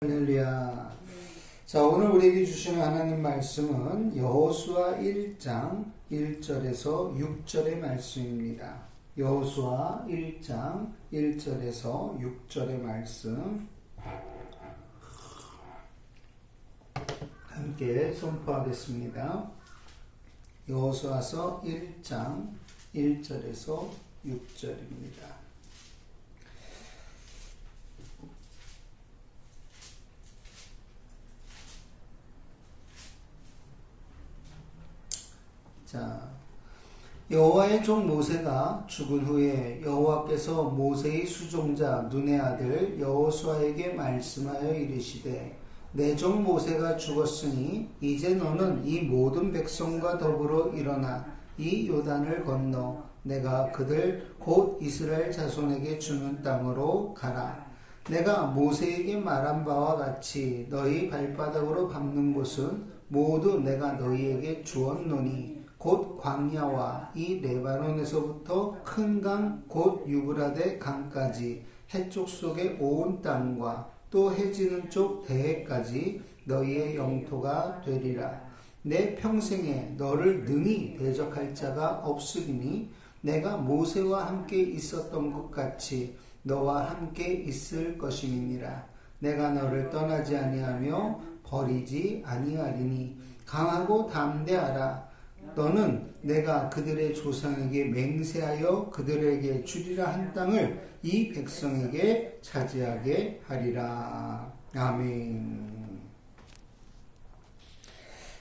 할렐루야. 자, 오늘 우리에게 주시는 하나님 말씀은 여호수아 1장 1절에서 6절의 말씀입니다. 여호수아 1장 1절에서 6절의 말씀 함께 선포하겠습니다. 여호수아서 1장 1절에서 6절입니다. 자, 여호와의 종 모세가 죽은 후에 여호와께서 모세의 수종자 눈의 아들 여호수아에게 말씀하여 이르시되 내 종 모세가 죽었으니 이제 너는 이 모든 백성과 더불어 일어나 이 요단을 건너 내가 그들 곧 이스라엘 자손에게 주는 땅으로 가라. 내가 모세에게 말한 바와 같이 너희 발바닥으로 밟는 곳은 모두 내가 너희에게 주었노니 곧 광야와 이 레바논에서부터 큰 강 곧 유브라데 강까지 해쪽 속의 온 땅과 또 해지는 쪽 대해까지 너희의 영토가 되리라. 내 평생에 너를 능히 대적할 자가 없으리니 내가 모세와 함께 있었던 것 같이 너와 함께 있을 것임이니라. 내가 너를 떠나지 아니하며 버리지 아니하리니 강하고 담대하라. 너는 내가 그들의 조상에게 맹세하여 그들에게 주리라 한 땅을 이 백성에게 차지하게 하리라. 아멘.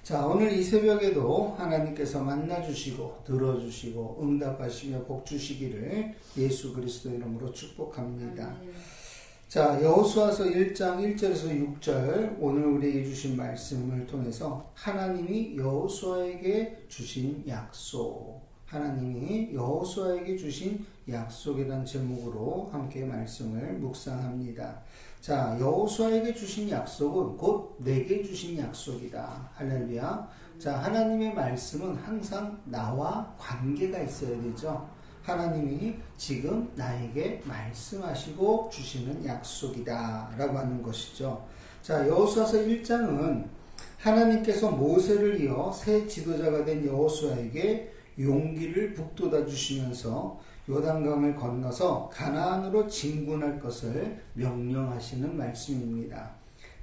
자, 오늘 이 새벽에도 하나님께서 만나주시고 들어주시고 응답하시며 복주시기를 예수 그리스도 이름으로 축복합니다. 자, 여호수아서 1장 1절에서 6절 오늘 우리에게 주신 말씀을 통해서 하나님이 여호수아에게 주신 약속, 하나님이 여호수아에게 주신 약속이라는 제목으로 함께 말씀을 묵상합니다. 자, 여호수아에게 주신 약속은 곧 내게 주신 약속이다. 할렐루야. 자, 하나님의 말씀은 항상 나와 관계가 있어야 되죠. 하나님이 지금 나에게 말씀하시고 주시는 약속이다 라고 하는 것이죠. 자, 여호수아서 1장은 하나님께서 모세를 이어 새 지도자가 된 여호수아에게 용기를 북돋아 주시면서 요단강을 건너서 가나안으로 진군할 것을 명령하시는 말씀입니다.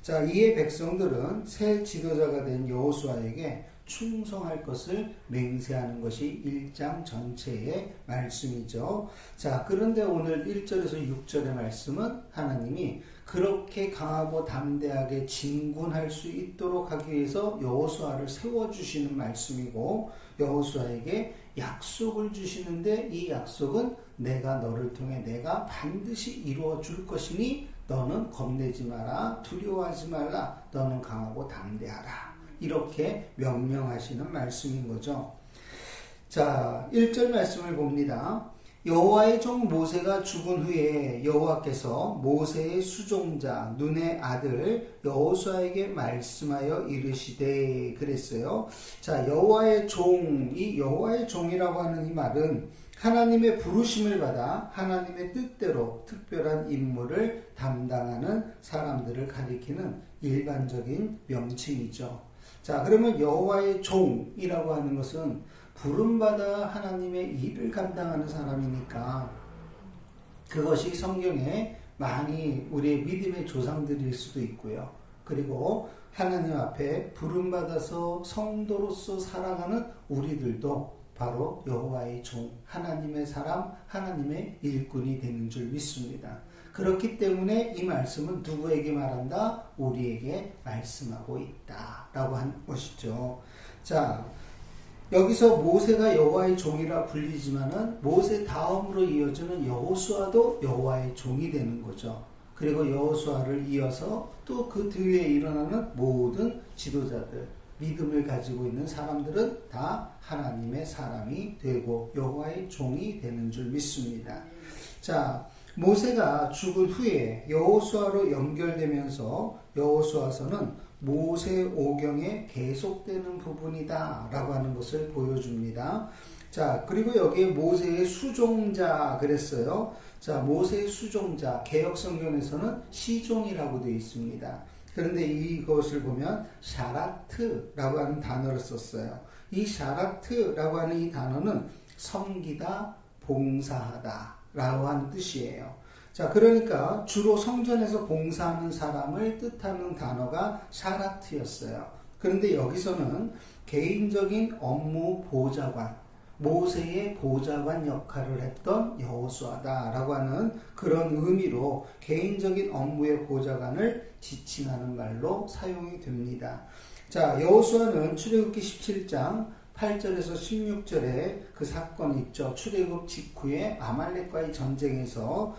자, 이에 백성들은 새 지도자가 된 여호수아에게 충성할 것을 맹세하는 것이 1장 전체의 말씀이죠. 자, 그런데 오늘 1절에서 6절의 말씀은 하나님이 그렇게 강하고 담대하게 진군할 수 있도록 하기 위해서 여호수아를 세워주시는 말씀이고 여호수아에게 약속을 주시는데 이 약속은 내가 너를 통해 내가 반드시 이루어 줄 것이니 너는 겁내지 마라, 두려워하지 말라, 너는 강하고 담대하라. 이렇게 명령하시는 말씀인 거죠. 자, 1절 말씀을 봅니다. 여호와의 종 모세가 죽은 후에 여호와께서 모세의 수종자 눈의 아들 여호수아에게 말씀하여 이르시되 그랬어요. 자, 여호와의 종, 이 여호와의 종이라고 하는 이 말은 하나님의 부르심을 받아 하나님의 뜻대로 특별한 임무를 담당하는 사람들을 가리키는 일반적인 명칭이죠. 자, 그러면 여호와의 종이라고 하는 것은 부름받아 하나님의 일을 감당하는 사람이니까 그것이 성경에 많이 우리의 믿음의 조상들일 수도 있고요. 그리고 하나님 앞에 부름받아서 성도로서 살아가는 우리들도 바로 여호와의 종, 하나님의 사람, 하나님의 일꾼이 되는 줄 믿습니다. 그렇기 때문에 이 말씀은 누구에게 말한다? 우리에게 말씀하고 있다 라고 하는 것이죠. 자, 여기서 모세가 여호와의 종이라 불리지만은 모세 다음으로 이어지는 여호수아도 여호와의 종이 되는 거죠. 그리고 여호수아를 이어서 또 그 뒤에 일어나는 모든 지도자들, 믿음을 가지고 있는 사람들은 다 하나님의 사람이 되고 여호와의 종이 되는 줄 믿습니다. 자, 모세가 죽은 후에 여호수아로 연결되면서 여호수아서는 모세 오경에 계속되는 부분이다 라고 하는 것을 보여줍니다. 자, 그리고 여기에 모세의 수종자 그랬어요. 자, 모세의 수종자, 개역성경에서는 시종이라고 되어 있습니다. 그런데 이것을 보면 샤라트라고 하는 단어를 썼어요. 이 샤라트라고 하는 이 단어는 섬기다, 봉사하다 라고 하는 뜻이에요. 자, 그러니까 주로 성전에서 봉사하는 사람을 뜻하는 단어가 샤라트였어요. 그런데 여기서는 개인적인 업무 보좌관, 모세의 보좌관 역할을 했던 여호수아다라고 하는 그런 의미로 개인적인 업무의 보좌관을 지칭하는 말로 사용이 됩니다. 자, 여호수아는 출애굽기 17장 8절에서 16절에 그 사건이 있죠. 출애굽 직후에 아말렉과의 전쟁에서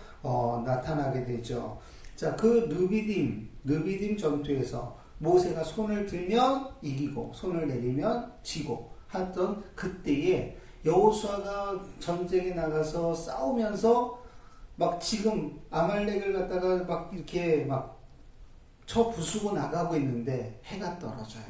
나타나게 되죠. 자, 그 르비딤 전투에서 모세가 손을 들면 이기고 손을 내리면 지고 하던 그때에 여호수아가 전쟁에 나가서 싸우면서 막 지금 아말렉을 갖다가 막 이렇게 막 쳐 부수고 나가고 있는데 해가 떨어져요.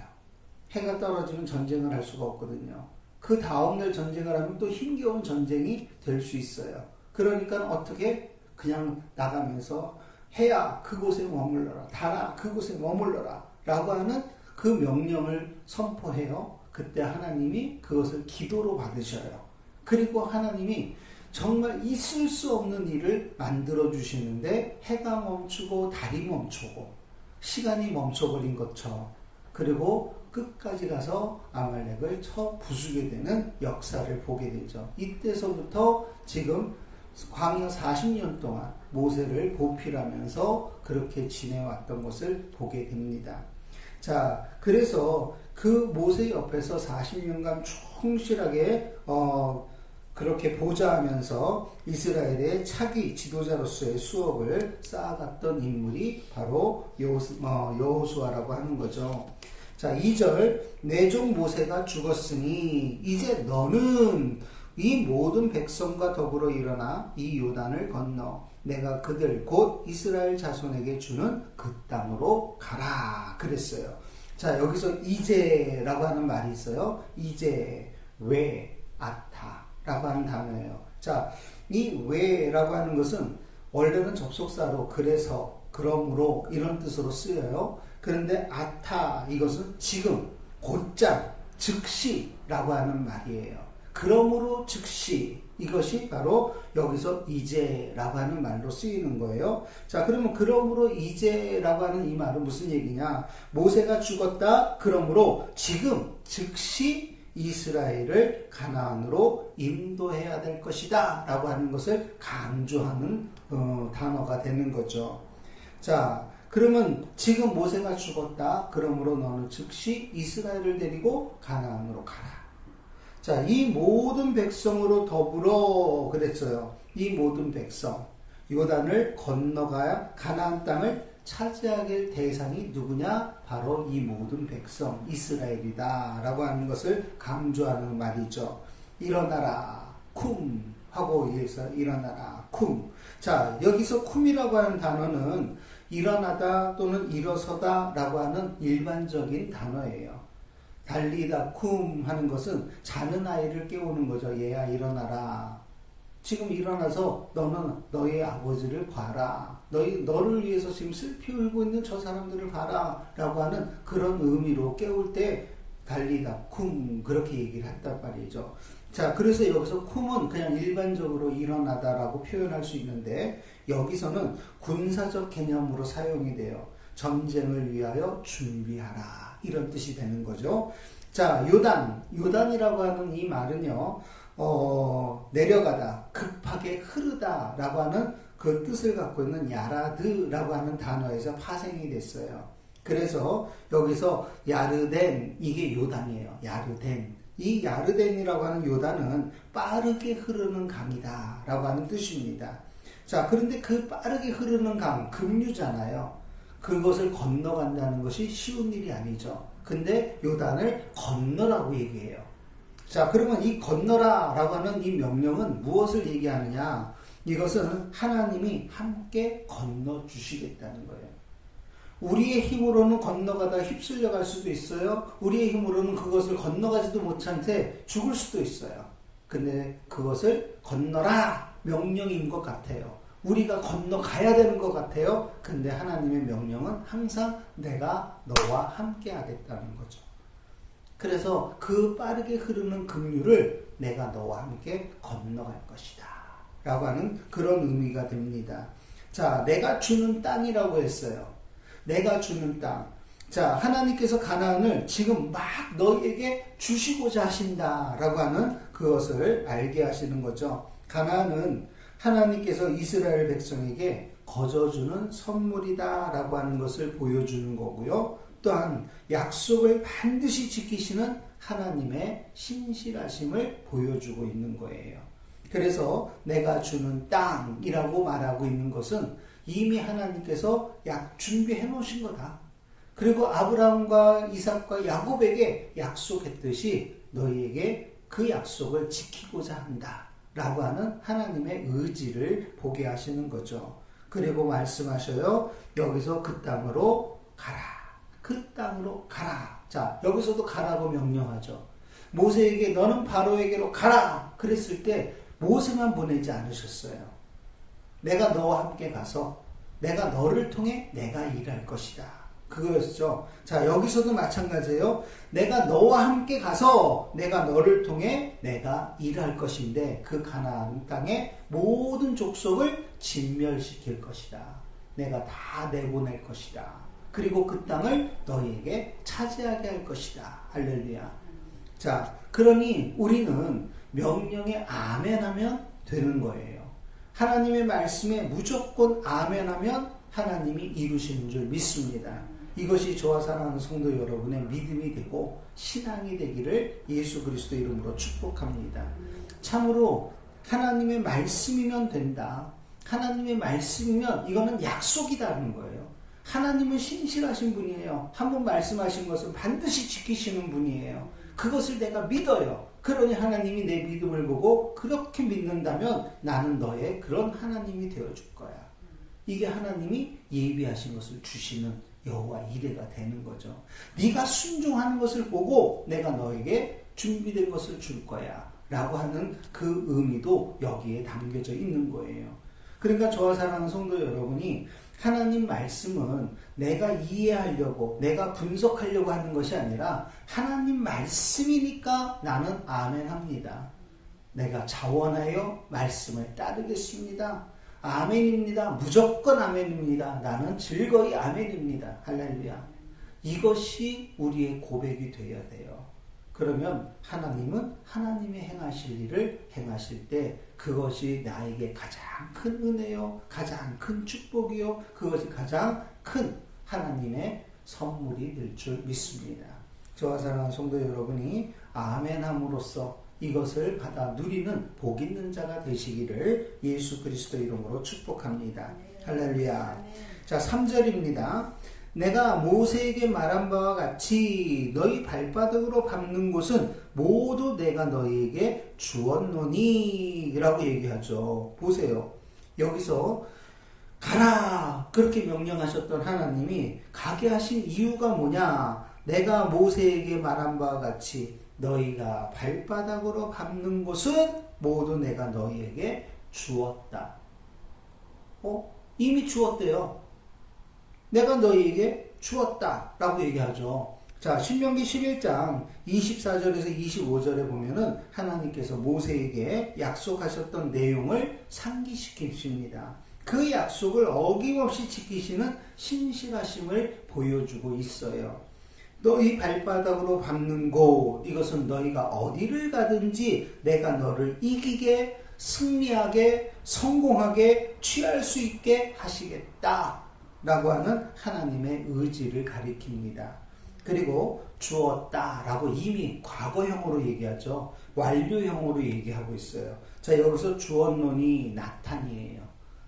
해가 떨어지면 전쟁을 할 수가 없거든요. 그 다음날 전쟁을 하면 또 힘겨운 전쟁이 될 수 있어요. 그러니까 어떻게 그냥 나가면서 해야 그곳에 머물러라, 달아 그곳에 머물러라 라고 하는 그 명령을 선포해요. 그때 하나님이 그것을 기도로 받으셔요. 그리고 하나님이 정말 있을 수 없는 일을 만들어 주시는데 해가 멈추고 달이 멈추고 시간이 멈춰버린 것처럼 그리고 끝까지 가서 아말렉을 쳐 부수게 되는 역사를 보게 되죠. 이때서부터 지금 광야 40년 동안 모세를 보필하면서 그렇게 지내왔던 것을 보게 됩니다. 자, 그래서 그 모세 옆에서 40년간 충실하게 그렇게 보좌하면서 이스라엘의 차기 지도자로서의 수업을 쌓아갔던 인물이 바로 여호수아라고 하는 거죠. 자, 2절 내 종 모세가 죽었으니 이제 너는 이 모든 백성과 더불어 일어나 이 요단을 건너 내가 그들 곧 이스라엘 자손에게 주는 그 땅으로 가라 그랬어요. 자, 여기서 이제라고 하는 말이 있어요. 이제, 왜, 아타 라고 하는 단어예요. 자, 이 왜라고 하는 것은 원래는 접속사로 그래서, 그러므로 이런 뜻으로 쓰여요. 그런데 아타 이것은 지금, 곧장, 즉시라고 하는 말이에요. 그러므로 즉시 이것이 바로 여기서 이제라고 하는 말로 쓰이는 거예요. 자, 그러면 그러므로 이제라고 하는 이 말은 무슨 얘기냐? 모세가 죽었다. 그러므로 지금 즉시 이스라엘을 가나안으로 인도해야 될 것이다 라고 하는 것을 강조하는 단어가 되는 거죠. 자, 그러면 지금 모세가 죽었다. 그러므로 너는 즉시 이스라엘을 데리고 가나안으로 가라. 자, 이 모든 백성으로 더불어 그랬어요. 이 모든 백성 요단을 건너가야 가나안 땅을 차지하게 될 대상이 누구냐? 바로 이 모든 백성 이스라엘이다 라고 하는 것을 강조하는 말이죠. 일어나라 쿰 하고 여기서 일어나라 쿰. 자, 여기서 쿰이라고 하는 단어는 일어나다 또는 일어서다 라고 하는 일반적인 단어예요. 달리다 쿰 하는 것은 자는 아이를 깨우는 거죠. 얘야 일어나라. 지금 일어나서 너는 너의 아버지를 봐라. 너를 위해서 지금 슬피 울고 있는 저 사람들을 봐라. 라고 하는 그런 의미로 깨울 때 달리다 쿰 그렇게 얘기를 했단 말이죠. 자, 그래서 여기서 쿰은 그냥 일반적으로 일어나다라고 표현할 수 있는데 여기서는 군사적 개념으로 사용이 돼요. 전쟁을 위하여 준비하라. 이런 뜻이 되는 거죠. 자, 요단이라고 하는 이 말은요, 내려가다, 급하게 흐르다 라고 하는 그 뜻을 갖고 있는 야라드라고 하는 단어에서 파생이 됐어요. 그래서 여기서 야르덴, 이게 요단이에요. 야르덴. 이 야르덴이라고 하는 요단은 빠르게 흐르는 강이다 라고 하는 뜻입니다. 자, 그런데 그 빠르게 흐르는 강, 급류잖아요. 그것을 건너간다는 것이 쉬운 일이 아니죠. 근데 요단을 건너라고 얘기해요. 자, 그러면 이 건너라 라고 하는 이 명령은 무엇을 얘기하느냐? 이것은 하나님이 함께 건너주시겠다는 거예요. 우리의 힘으로는 건너가다 휩쓸려 갈 수도 있어요. 우리의 힘으로는 그것을 건너가지도 못한 채 죽을 수도 있어요. 근데 그것을 건너라 명령인 것 같아요. 우리가 건너가야 되는 것 같아요. 근데 하나님의 명령은 항상 내가 너와 함께 하겠다는 거죠. 그래서 그 빠르게 흐르는 급류를 내가 너와 함께 건너갈 것이다 라고 하는 그런 의미가 됩니다. 자, 내가 주는 땅이라고 했어요. 내가 주는 땅. 자, 하나님께서 가나안을 지금 막 너희에게 주시고자 하신다라고 하는 그것을 알게 하시는 거죠. 가나안은 하나님께서 이스라엘 백성에게 거저주는 선물이다라고 하는 것을 보여주는 거고요. 또한 약속을 반드시 지키시는 하나님의 신실하심을 보여주고 있는 거예요. 그래서 내가 주는 땅이라고 말하고 있는 것은 이미 하나님께서 준비해 놓으신 거다. 그리고 아브라함과 이삭과 야곱에게 약속했듯이 너희에게 그 약속을 지키고자 한다 라고 하는 하나님의 의지를 보게 하시는 거죠. 그리고 말씀하셔요. 여기서 그 땅으로 가라. 그 땅으로 가라. 자, 여기서도 가라고 명령하죠. 모세에게 너는 바로에게로 가라. 그랬을 때 모세만 보내지 않으셨어요. 내가 너와 함께 가서 내가 너를 통해 내가 일할 것이다. 그거였죠. 자, 여기서도 마찬가지예요. 내가 너와 함께 가서 내가 너를 통해 내가 일할 것인데 그 가나안 땅의 모든 족속을 진멸시킬 것이다. 내가 다 내보낼 것이다. 그리고 그 땅을 너희에게 차지하게 할 것이다. 할렐루야. 자, 그러니 우리는 명령에 아멘하면 되는 거예요. 하나님의 말씀에 무조건 아멘하면 하나님이 이루시는 줄 믿습니다. 이것이 저와 사랑하는 성도 여러분의 믿음이 되고 신앙이 되기를 예수 그리스도 이름으로 축복합니다. 참으로 하나님의 말씀이면 된다. 하나님의 말씀이면 이거는 약속이라는 거예요. 하나님은 신실하신 분이에요. 한번 말씀하신 것을 반드시 지키시는 분이에요. 그것을 내가 믿어요. 그러니 하나님이 내 믿음을 보고 그렇게 믿는다면 나는 너의 그런 하나님이 되어줄 거야. 이게 하나님이 예비하신 것을 주시는 여호와 이레가 되는 거죠. 네가 순종하는 것을 보고 내가 너에게 준비된 것을 줄 거야 라고 하는 그 의미도 여기에 담겨져 있는 거예요. 그러니까 저와 사랑하는 성도 여러분이 하나님 말씀은 내가 이해하려고 내가 분석하려고 하는 것이 아니라 하나님 말씀이니까 나는 아멘합니다. 내가 자원하여 말씀을 따르겠습니다. 아멘입니다. 무조건 아멘입니다. 나는 즐거이 아멘입니다. 할렐루야. 이것이 우리의 고백이 되어야 돼요. 그러면 하나님은 하나님의 행하실 일을 행하실 때 그것이 나에게 가장 큰 은혜요, 가장 큰 축복이요, 그것이 가장 큰 하나님의 선물이 될 줄 믿습니다. 저와 사랑하는 성도 여러분이 아멘함으로써 이것을 받아 누리는 복 있는 자가 되시기를 예수 그리스도 이름으로 축복합니다. 할렐루야. 자, 3절입니다. 내가 모세에게 말한 바와 같이 너희 발바닥으로 밟는 곳은 모두 내가 너희에게 주었노니 라고 얘기하죠. 보세요. 여기서 가라 그렇게 명령하셨던 하나님이 가게 하신 이유가 뭐냐? 내가 모세에게 말한 바와 같이 너희가 발바닥으로 밟는 곳은 모두 내가 너희에게 주었다. 이미 주었대요. 내가 너희에게 주었다 라고 얘기하죠. 자, 신명기 11장 24절에서 25절에 보면은 하나님께서 모세에게 약속하셨던 내용을 상기시키십니다. 그 약속을 어김없이 지키시는 신실하심을 보여주고 있어요. 너희 발바닥으로 밟는 곳, 이것은 너희가 어디를 가든지 내가 너를 이기게, 승리하게, 성공하게, 취할 수 있게 하시겠다 라고 하는 하나님의 의지를 가리킵니다. 그리고 주었다 라고 이미 과거형으로 얘기하죠. 완료형으로 얘기하고 있어요. 자, 여기서 주었노니 나탄이에요.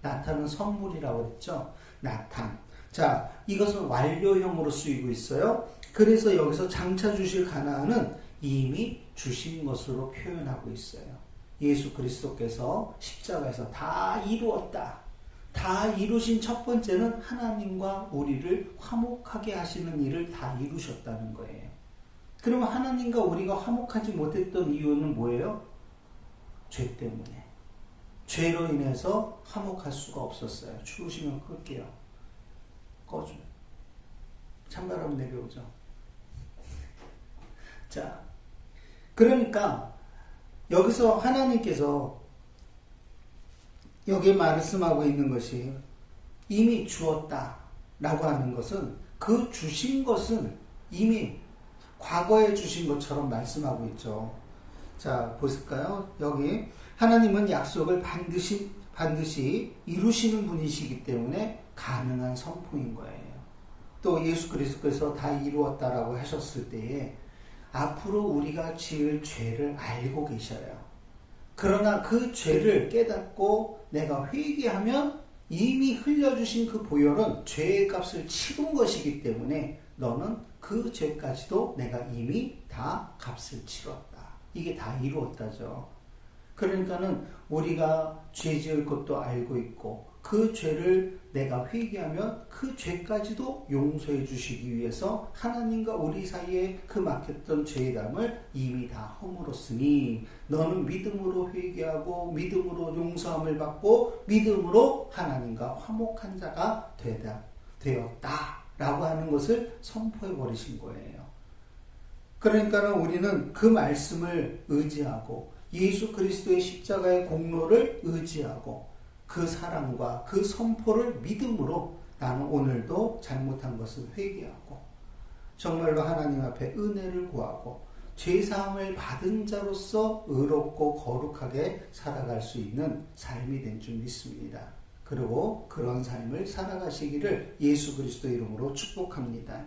나탄은 선물이라고 했죠. 나탄. 자, 이것은 완료형으로 쓰이고 있어요. 그래서 여기서 장차 주실 가나안은 이미 주신 것으로 표현하고 있어요. 예수 그리스도께서 십자가에서 다 이루었다. 다 이루신 첫 번째는 하나님과 우리를 화목하게 하시는 일을 다 이루셨다는 거예요. 그러면 하나님과 우리가 화목하지 못했던 이유는 뭐예요? 죄 때문에. 죄로 인해서 화목할 수가 없었어요. 추우시면 끌게요. 꺼줘요. 찬바람 내려오죠. 자, 그러니까 여기서 하나님께서 여기 말씀하고 있는 것이 이미 주었다 라고 하는 것은 그 주신 것은 이미 과거에 주신 것처럼 말씀하고 있죠. 자, 보실까요? 여기 하나님은 약속을 반드시 이루시는 분이시기 때문에 가능한 선포인 거예요. 또 예수 그리스도께서 다 이루었다라고 하셨을 때에 앞으로 우리가 지을 죄를 알고 계셔요. 그러나 그 죄를 깨닫고 내가 회개하면 이미 흘려주신 그 보혈은 죄의 값을 치른 것이기 때문에 너는 그 죄까지도 내가 이미 다 값을 치렀다. 이게 다 이루었다죠. 그러니까는 우리가 죄 지을 것도 알고 있고 그 죄를 내가 회개하면 그 죄까지도 용서해 주시기 위해서 하나님과 우리 사이에 그 막혔던 죄의 담을 이미 다 허물었으니 너는 믿음으로 회개하고 믿음으로 용서함을 받고 믿음으로 하나님과 화목한 자가 되었다 라고 하는 것을 선포해 버리신 거예요. 그러니까 우리는 그 말씀을 의지하고 예수 그리스도의 십자가의 공로를 의지하고 그 사랑과 그 선포를 믿음으로 나는 오늘도 잘못한 것을 회개하고 정말로 하나님 앞에 은혜를 구하고 죄사함을 받은 자로서 의롭고 거룩하게 살아갈 수 있는 삶이 된 줄 믿습니다. 그리고 그런 삶을 살아가시기를 예수 그리스도 이름으로 축복합니다.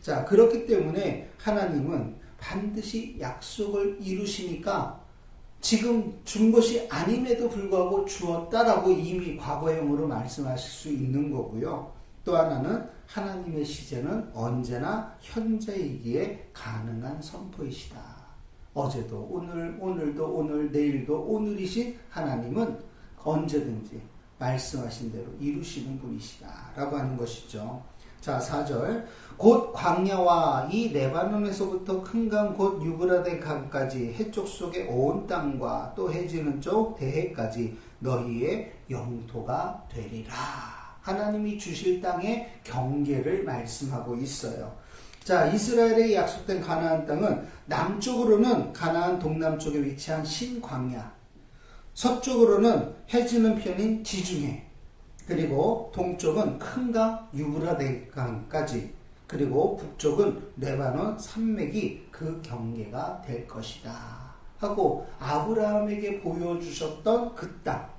자, 그렇기 때문에 하나님은 반드시 약속을 이루시니까 지금 준 것이 아님에도 불구하고 주었다라고 이미 과거형으로 말씀하실 수 있는 거고요. 또 하나는 하나님의 시제는 언제나 현재이기에 가능한 선포이시다. 어제도 오늘도 오늘, 내일도 오늘이신 하나님은 언제든지 말씀하신 대로 이루시는 분이시다 라고 하는 것이죠. 자, 4절 곧 광야와 이 레바논에서부터 큰 강 곧 유브라데 강까지 해쪽 속의 온 땅과 또 해지는 쪽 대해까지 너희의 영토가 되리라. 하나님이 주실 땅의 경계를 말씀하고 있어요. 자, 이스라엘의 약속된 가나안 땅은 남쪽으로는 가나안 동남쪽에 위치한 신광야, 서쪽으로는 해지는 편인 지중해, 그리고 동쪽은 큰 강 유브라데 강까지, 그리고 북쪽은 레바논 산맥이 그 경계가 될 것이다 하고 아브라함에게 보여주셨던 그 땅,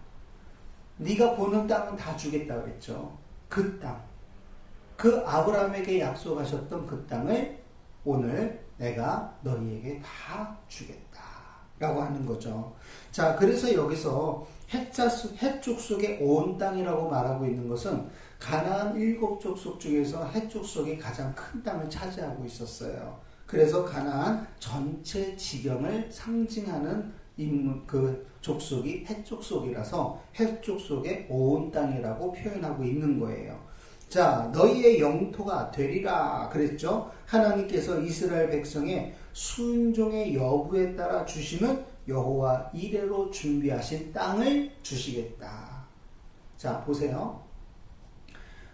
네가 보는 땅은 다 주겠다 그랬죠. 그 땅, 그 아브라함에게 약속하셨던 그 땅을 오늘 내가 너희에게 다 주겠다 라고 하는 거죠. 자, 그래서 여기서 해쪽 속의 온 땅이라고 말하고 있는 것은 가나안 7족속 중에서 해쪽 속이 가장 큰 땅을 차지하고 있었어요. 그래서 가나안 전체 지경을 상징하는 그 족속이 해족속이라서 해족속의 온 땅이라고 표현하고 있는 거예요. 자, 너희의 영토가 되리라 그랬죠. 하나님께서 이스라엘 백성의 순종의 여부에 따라 주시는 여호와 이레로 준비하신 땅을 주시겠다. 자, 보세요.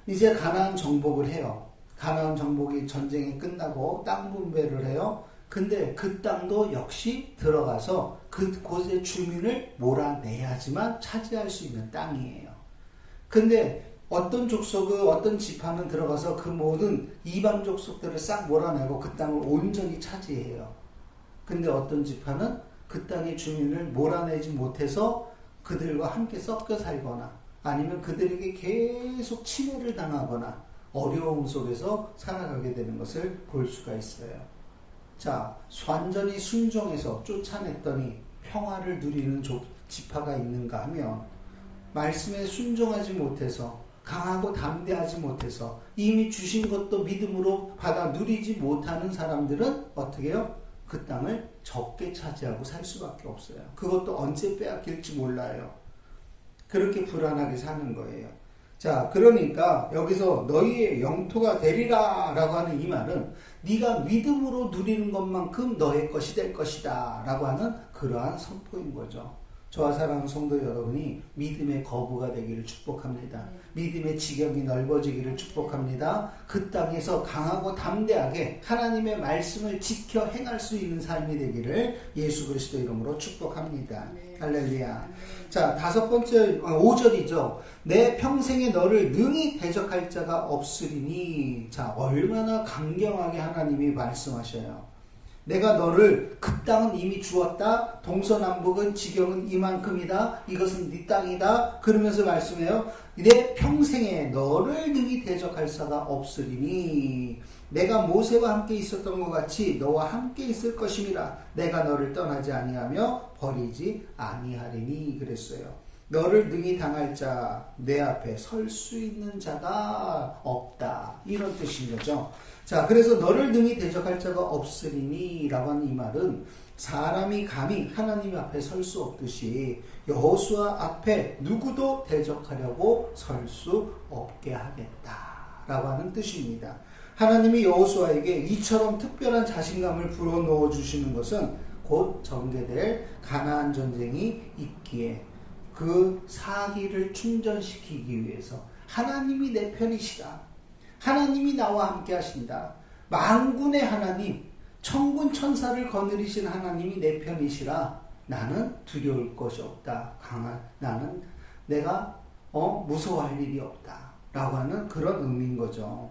이제 가나안 정복을 해요. 가나안 정복이 전쟁이 끝나고 땅 분배를 해요. 근데 그 땅도 역시 들어가서 그곳의 주민을 몰아내야지만 차지할 수 있는 땅이에요. 근데 어떤 족속은, 어떤 지파는 들어가서 그 모든 이방 족속들을 싹 몰아내고 그 땅을 온전히 차지해요. 근데 어떤 지파는 그 땅의 주민을 몰아내지 못해서 그들과 함께 섞여 살거나 아니면 그들에게 계속 침해를 당하거나 어려움 속에서 살아가게 되는 것을 볼 수가 있어요. 자, 완전히 순종해서 쫓아냈더니 평화를 누리는 지파가 있는가 하면 말씀에 순종하지 못해서 강하고 담대하지 못해서 이미 주신 것도 믿음으로 받아 누리지 못하는 사람들은 어떻게 해요? 그 땅을 적게 차지하고 살 수밖에 없어요. 그것도 언제 빼앗길지 몰라요. 그렇게 불안하게 사는 거예요. 자, 그러니까 여기서 너희의 영토가 되리라 라고 하는 이 말은 네가 믿음으로 누리는 것만큼 너의 것이 될 것이다 라고 하는 그러한 선포인 거죠. 저와 사랑하는 성도 여러분이 믿음의 거부가 되기를 축복합니다. 믿음의 지경이 넓어지기를 축복합니다. 그 땅에서 강하고 담대하게 하나님의 말씀을 지켜 행할 수 있는 삶이 되기를 예수 그리스도 이름으로 축복합니다. 할렐루야. 자, 5번째 5절이죠. 내 평생에 너를 능히 대적할 자가 없으리니. 자, 얼마나 강경하게 하나님이 말씀하셔요. 내가 너를 그 땅은 이미 주었다. 동서남북은 지경은 이만큼이다. 이것은 네 땅이다. 그러면서 말씀해요. 내 평생에 너를 능히 대적할 자가 없으리니 내가 모세와 함께 있었던 것 같이 너와 함께 있을 것임이라. 내가 너를 떠나지 아니하며 버리지 아니하리니 그랬어요. 너를 능히 당할 자, 내 앞에 설 수 있는 자가 없다. 이런 뜻인 거죠. 자, 그래서 너를 능히 대적할 자가 없으리니 라고 하는 이 말은 사람이 감히 하나님 앞에 설 수 없듯이 여호수아 앞에 누구도 대적하려고 설 수 없게 하겠다 라고 하는 뜻입니다. 하나님이 여호수아에게 이처럼 특별한 자신감을 불어넣어 주시는 것은 곧 전개될 가나안 전쟁이 있기에 그 사기를 충전시키기 위해서 하나님이 내 편이시다. 하나님이 나와 함께 하신다. 만군의 하나님, 천군 천사를 거느리신 하나님이 내 편이시라. 나는 두려울 것이 없다. 나는 내가 무서워할 일이 없다. 라고 하는 그런 의미인 거죠.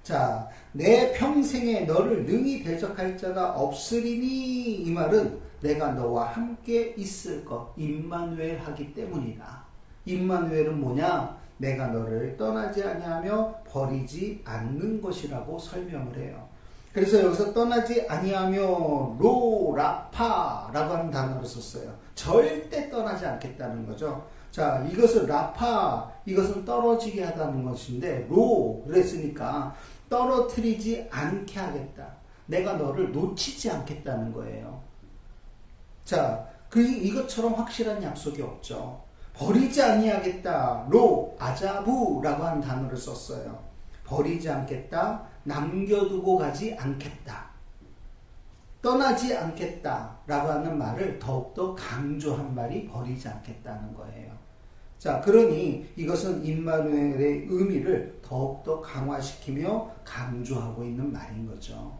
자, 내 평생에 너를 능히 대적할 자가 없으리니 이 말은 내가 너와 함께 있을 것, 임마누엘 하기 때문이다. 임마누엘은 뭐냐? 내가 너를 떠나지 아니하며 버리지 않는 것이라고 설명을 해요. 그래서 여기서 떠나지 아니하며 라파라고 하는 단어를 썼어요. 절대 떠나지 않겠다는 거죠. 자, 이것을 라파, 이것은 떨어지게 하다는 것인데 로를 했으니까 떨어뜨리지 않게 하겠다. 내가 너를 놓치지 않겠다는 거예요. 자, 이것처럼 확실한 약속이 없죠. 버리지 아니하겠다. 아자부라고 하는 단어를 썼어요. 버리지 않겠다. 남겨두고 가지 않겠다. 떠나지 않겠다. 라고 하는 말을 더욱더 강조한 말이 버리지 않겠다는 거예요. 자, 그러니 이것은 임마누엘의 의미를 더욱더 강화시키며 강조하고 있는 말인 거죠.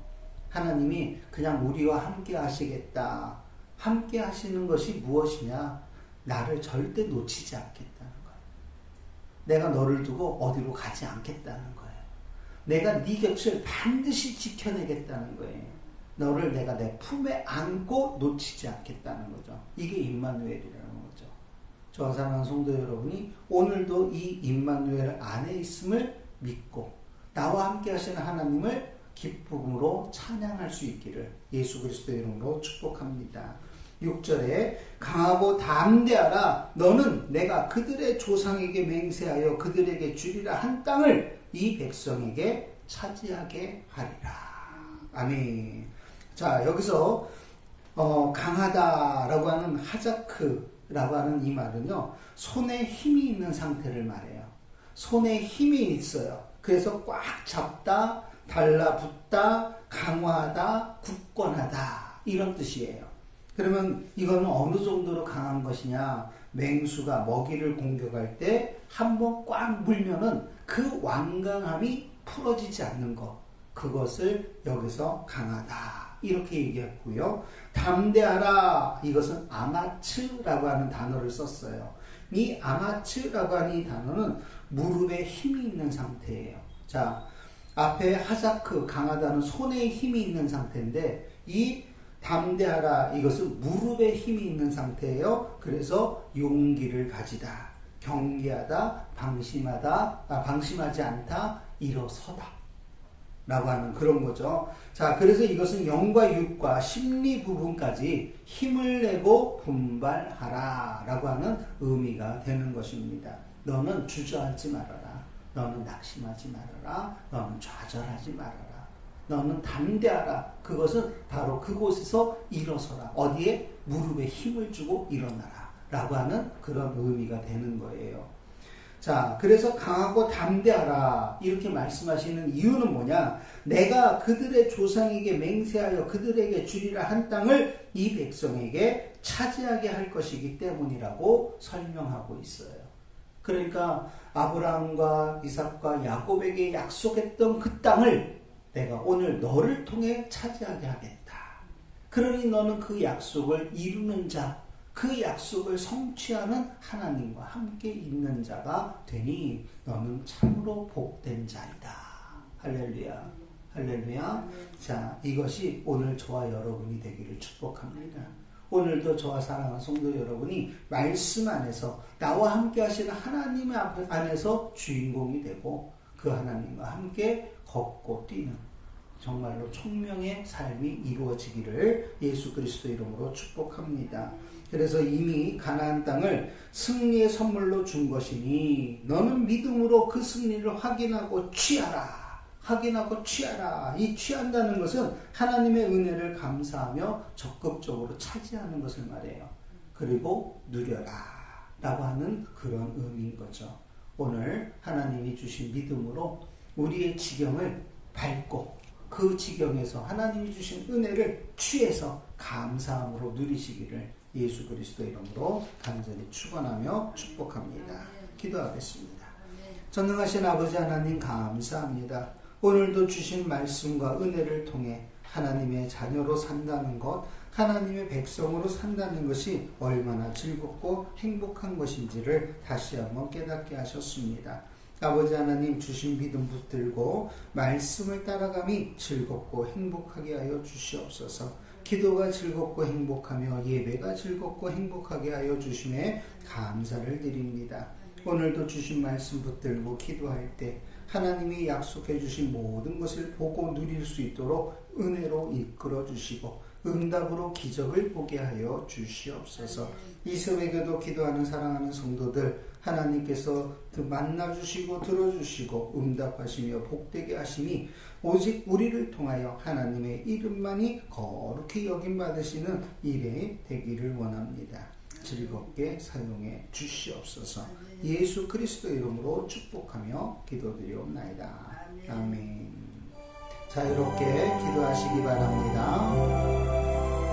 하나님이 그냥 우리와 함께 하시겠다. 함께 하시는 것이 무엇이냐? 나를 절대 놓치지 않겠다는 거예요. 내가 너를 두고 어디로 가지 않겠다는 거예요. 내가 네 곁을 반드시 지켜내겠다는 거예요. 너를 내가 내 품에 안고 놓치지 않겠다는 거죠. 이게 임마누엘이라는 거죠. 저와 사랑하는 성도 여러분이 오늘도 이 임마누엘 안에 있음을 믿고 나와 함께 하시는 하나님을 기쁨으로 찬양할 수 있기를 예수 그리스도의 이름으로 축복합니다. 6절에 강하고 담대하라. 너는 내가 그들의 조상에게 맹세하여 그들에게 주리라 한 땅을 이 백성에게 차지하게 하리라. 아멘. 자, 여기서 강하다라고 하는 하자크라고 하는 이 말은요, 손에 힘이 있는 상태를 말해요. 손에 힘이 있어요. 그래서 꽉 잡다, 달라붙다, 강화하다, 굳건하다 이런 뜻이에요. 그러면 이거는 어느 정도로 강한 것이냐? 맹수가 먹이를 공격할 때 한번 꽉 물면은 그 완강함이 풀어지지 않는 것, 그것을 여기서 강하다 이렇게 얘기했고요. 담대하라, 이것은 아마츠라고 하는 단어를 썼어요. 이 아마츠라고 하는 이 단어는 무릎에 힘이 있는 상태예요. 자, 앞에 하자크, 강하다는 손에 힘이 있는 상태인데 이 담대하라, 이것은 무릎에 힘이 있는 상태예요. 그래서 용기를 가지다, 경계하다, 방심하지 않다, 일어서다 라고 하는 그런 거죠. 자, 그래서 이것은 영과 육과 심리 부분까지 힘을 내고 분발하라 라고 하는 의미가 되는 것입니다. 너는 주저앉지 말아라. 너는 낙심하지 말아라. 너는 좌절하지 말아라. 너는 담대하라. 그것은 바로 그곳에서 일어서라. 어디에? 무릎에 힘을 주고 일어나라 라고 하는 그런 의미가 되는 거예요. 자, 그래서 강하고 담대하라 이렇게 말씀하시는 이유는 뭐냐? 내가 그들의 조상에게 맹세하여 그들에게 주리라 한 땅을 이 백성에게 차지하게 할 것이기 때문이라고 설명하고 있어요. 그러니까 아브라함과 이삭과 야곱에게 약속했던 그 땅을 내가 오늘 너를 통해 차지하게 하겠다. 그러니 너는 그 약속을 이루는 자, 그 약속을 성취하는 하나님과 함께 있는 자가 되니 너는 참으로 복된 자이다. 할렐루야. 할렐루야. 자, 이것이 오늘 저와 여러분이 되기를 축복합니다. 오늘도 저와 사랑하는 성도 여러분이 말씀 안에서 나와 함께 하시는 하나님 안에서 주인공이 되고 그 하나님과 함께 걷고 뛰는 정말로 총명의 삶이 이루어지기를 예수 그리스도 이름으로 축복합니다. 그래서 이미 가나안 땅을 승리의 선물로 준 것이니 너는 믿음으로 그 승리를 확인하고 취하라. 확인하고 취하라. 이 취한다는 것은 하나님의 은혜를 감사하며 적극적으로 차지하는 것을 말해요. 그리고 누려라 라고 하는 그런 의미인 거죠. 오늘 하나님이 주신 믿음으로 우리의 지경을 밟고 그 지경에서 하나님이 주신 은혜를 취해서 감사함으로 누리시기를 예수 그리스도 이름으로 간절히 축원하며 축복합니다. 기도하겠습니다. 전능하신 아버지 하나님 감사합니다. 오늘도 주신 말씀과 은혜를 통해 하나님의 자녀로 산다는 것, 하나님의 백성으로 산다는 것이 얼마나 즐겁고 행복한 것인지를 다시 한번 깨닫게 하셨습니다. 아버지 하나님 주신 믿음 붙들고 말씀을 따라감이 즐겁고 행복하게 하여 주시옵소서. 기도가 즐겁고 행복하며 예배가 즐겁고 행복하게 하여 주심에 감사를 드립니다. 오늘도 주신 말씀 붙들고 기도할 때 하나님이 약속해 주신 모든 것을 보고 누릴 수 있도록 은혜로 이끌어 주시고 응답으로 기적을 보게 하여 주시옵소서. 이 새벽에도 기도하는 사랑하는 성도들 하나님께서 만나주시고 들어주시고 응답하시며 복되게 하시니 오직 우리를 통하여 하나님의 이름만이 거룩히 여김받으시는 일에 되기를 원합니다. 즐겁게 사용해 주시옵소서. 예수 그리스도 이름으로 축복하며 기도드리옵나이다. 아멘. 자유롭게 기도하시기 바랍니다.